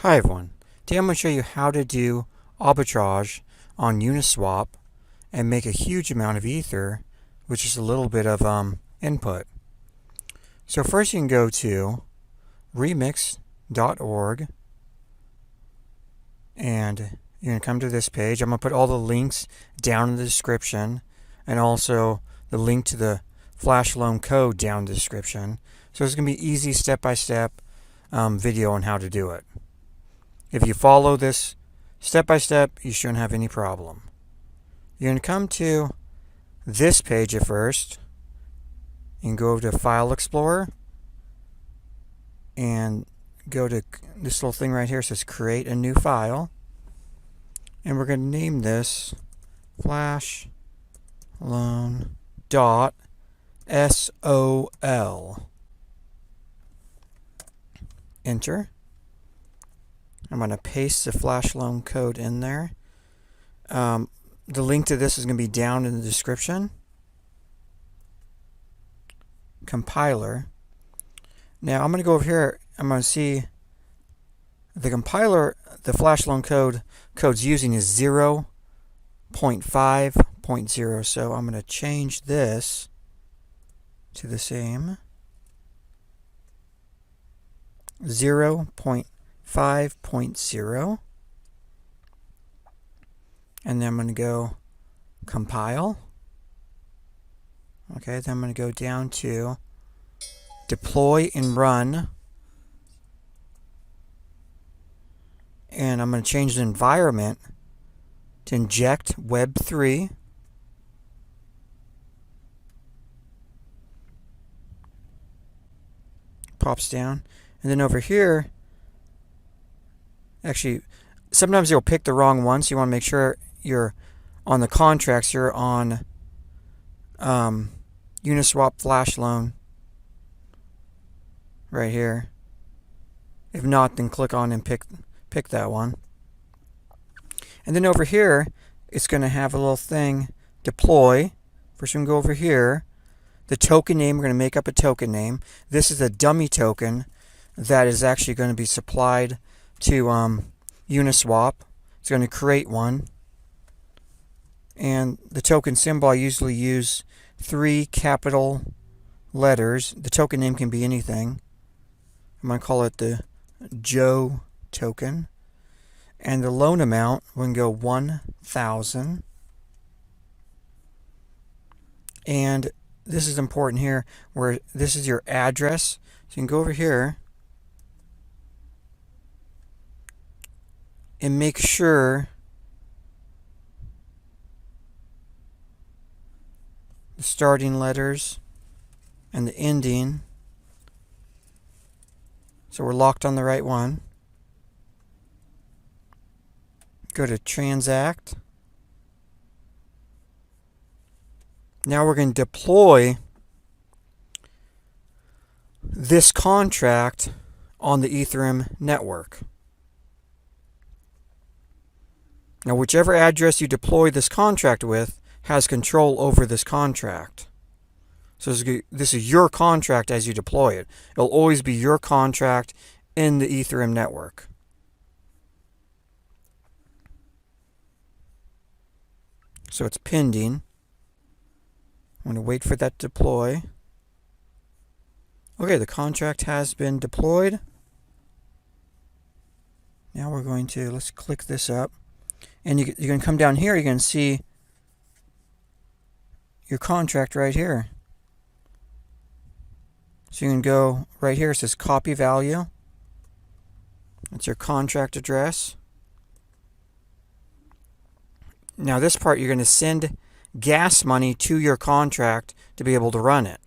Hi everyone, today I'm going to show you how to do arbitrage on Uniswap and make a huge amount of Ether with just a little bit of input. So first you can go to remix.org and you're going to come to this page. I'm going to put all the links down in the description and also the link to the flashloan code down in the description. So it's going to be easy step-by-step video on how to do it. If you follow this step by step, you shouldn't have any problem. You're going to come to this page at first and go to File Explorer and go to this little thing right here. It says create a new file. And we're going to name this flashloan.sol. Enter. I'm going to paste the flashloan code in there. The link to this is going to be down in the description. Compiler. Now I'm going to go over here. I'm going to see the compiler, the flashloan code's using is 0.5.0. So I'm going to change this to the same 0.5.0, and then I'm going to go compile. Okay, then I'm going to go down to deploy and run, and I'm going to change the environment to Injected Web3. Pops down, and then over here, actually, sometimes you'll pick the wrong one, so you want to make sure you're on the contracts, you're on uniswapFlashLoan right here. If not, then click on and pick that one. And then over here, it's going to have a little thing, deploy. First we can go over here. The token name, we're going to make up a token name. This is a dummy token that is actually going to be supplied to Uniswap. It's going to create one. And the token symbol, I usually use 3 capital letters. The token name can be anything. I'm going to call it the Joe token. And the loan amount, we're going to go 1,000. And this is important here, where this is your address. So you can go over here and make sure the starting letters and the ending, so we're locked on the right one. Go to transact. Now we're going to deploy this contract on the Ethereum network. Now, whichever address you deploy this contract with has control over this contract. So this is your contract as you deploy it. It'll always be your contract in the Ethereum network. So it's pending. I'm going to wait for that to deploy. Okay, the contract has been deployed. Now we're going to, let's click this up. And you're going to come down here, you're going to see your contract right here. So you can go right here, it says copy value. That's your contract address. Now this part, you're going to send gas money to your contract to be able to run it.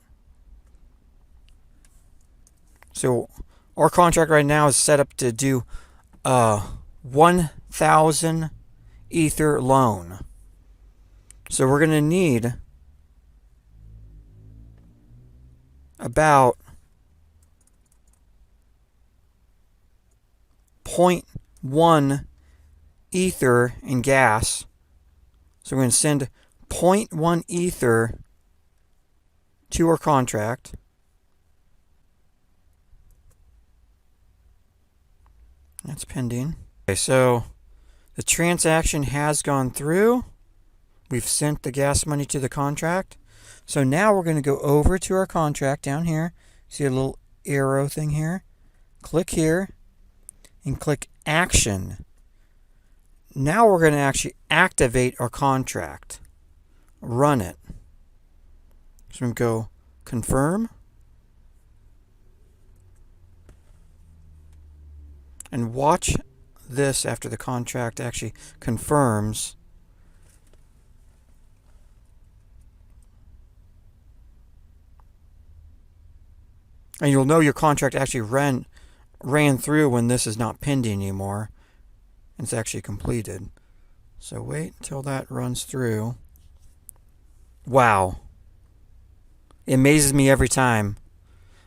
So our contract right now is set up to do 1,000 Ether loan. So we're going to need about 0.1 Ether in gas. So we're going to send 0.1 Ether to our contract. That's pending. Okay, so the transaction has gone through. We've sent the gas money to the contract. So now we're going to go over to our contract down here. See a little arrow thing here? Click here and click action. Now we're going to actually activate our contract. Run it. So I'm going to go confirm. And watch this after the contract actually confirms. And you'll know your contract actually ran through when this is not pending anymore. And it's actually completed. So wait until that runs through. Wow. It amazes me every time.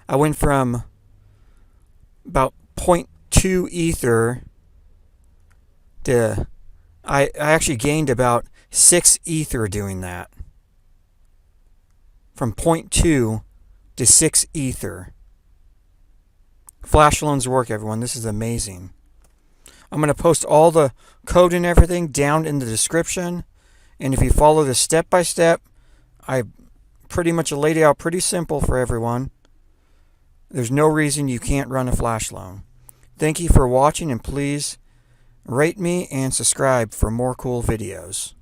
I went from about 0.2 Ether to I actually gained about 6 Ether doing that. From 0.2 to 6 Ether. Flash loans work, everyone. This is amazing. I'm going to post all the code and everything down in the description. And if you follow this step by step, I pretty much laid it out pretty simple for everyone. There's no reason you can't run a flash loan. Thank you for watching, and please rate me and subscribe for more cool videos.